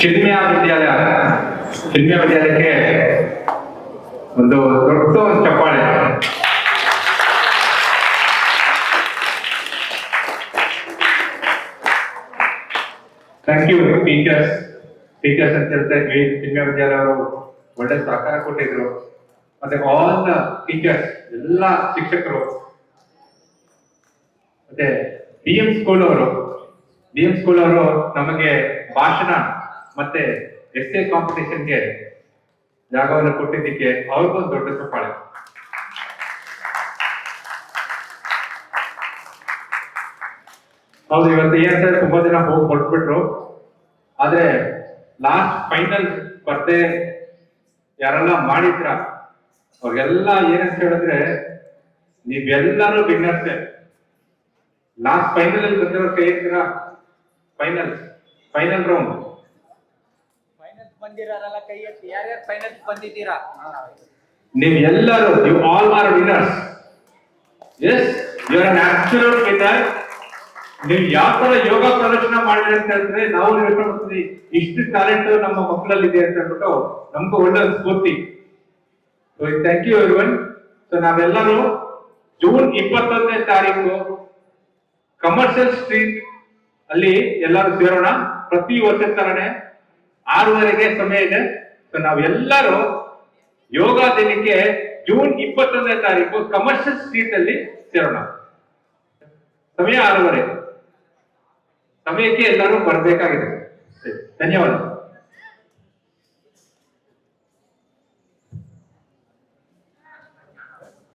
ಚಿನ್ಮಯ ವಿದ್ಯಾಲಯ ಚಿನ್ಮಯ ವಿದ್ಯಾಲಯಕ್ಕೆ ಒಂದು ದೊಡ್ಡ ಚಪ್ಪಾಳೆ. ಥ್ಯಾಂಕ್ ಯು ಟೀಚರ್ಸ್ ಅಂತ ಹೇಳ್ತಾ ಚಿನ್ಮಯ ವಿದ್ಯಾಲಯ ಅವರು ಒಳ್ಳೆ ಸಹಕಾರ ಕೊಟ್ಟಿದ್ರು. ಮತ್ತೆ ಆಲ್ ದ ಟೀಚರ್ಸ್, ಎಲ್ಲ ಶಿಕ್ಷಕರು, ಮತ್ತೆ BM ಸ್ಕೂಲ್ ಅವರು ನಮಗೆ ಭಾಷಣ ಮತ್ತೆ ಎಸ್ಸೆ ಕಾಂಪಿಟೇಷನ್ಗೆ ಜಾಗವನ್ನು ಕೊಟ್ಟಿದ್ದಕ್ಕೆ ಅವ್ರಿಗೊಂದು ದೊಡ್ಡ ಚಪ್ಪಾಳೆ. ಹೌದು, ಇವತ್ತು ಏನಂದ್ರೆ ತುಂಬಾ ಜನ ಹೋಗಿ ಹೊರಟ್ಬಿಟ್ರು. ಆದ್ರೆ ಲಾಸ್ಟ್ ಫೈನಲ್ ಸ್ಪರ್ಧೆ ಯಾರೆಲ್ಲ ಮಾಡಿದ್ರ ಅವ್ರಿಗೆಲ್ಲ ಏನಂತ ಹೇಳಿದ್ರೆ ನೀವೆಲ್ಲರೂ ವಿನ್ನರ್ಸ್. ಲಾಸ್ಟ್ ಫೈನಲ್ ಅಲ್ಲಿ ಬಂದಿರೋ ಕೈ ಇರ್ತೀರಾ, ಫೈನಲ್ ರೌಂಡ್ ಬಂದಿರಾರಲ್ಲ ಕೈ ಎತ್ತಿ, ಯಾರ್ಯಾರು ಫೈನಲ್ ಬಂದಿದ್ದೀರಾ? ನೀವು ಎಲ್ಲರೂ, you all are winners. Yes, you are an absolute winner. ನೀವು ಯಾವ ತರ ಯೋಗ ಪ್ರದರ್ಶನ ಮಾಡಿದ್ರೆ ಅಂತ ಹೇಳಿದ್ರೆ ನಾವು ಯೋಚನೆ ಮಾಡ್ತೀವಿ, ಇಷ್ಟು ಟ್ಯಾಲೆಂಟ್ ನಮ್ಮ ಮಕ್ಕಳಲ್ಲಿ ಇದೆ ಅಂತ ಹೇಳ್ಬಿಟ್ಟು ನಮ್ಗೂ ಒಳ್ಳೆ ಸ್ಫೂರ್ತಿ. Thank you everyone. ಸೊ ನಾವೆಲ್ಲರೂ ಜೂನ್ 21ನೇ ತಾರೀಕು ಕಮರ್ಷಿಯಲ್ ಸ್ಟ್ರೀಟ್ ಅಲ್ಲಿ ಎಲ್ಲರೂ ಸೇರೋಣ. ಪ್ರತಿ ವರ್ಷ ತರನೇ 6:30ಗೆ ಸಮಯ ಇದೆ. ಸೊ ನಾವೆಲ್ಲರೂ ಯೋಗ ದಿನಕ್ಕೆ ಜೂನ್ 21ನೇ ತಾರೀಕು ಕಮರ್ಷಿಯಲ್ ಸ್ಟ್ರೀಟ್ ಅಲ್ಲಿ ಸೇರೋಣ. ಸಮಯ 6:30 ಸಮಯಕ್ಕೆ ಎಲ್ಲರೂ ಬರಬೇಕಾಗಿದೆ. ಧನ್ಯವಾದ.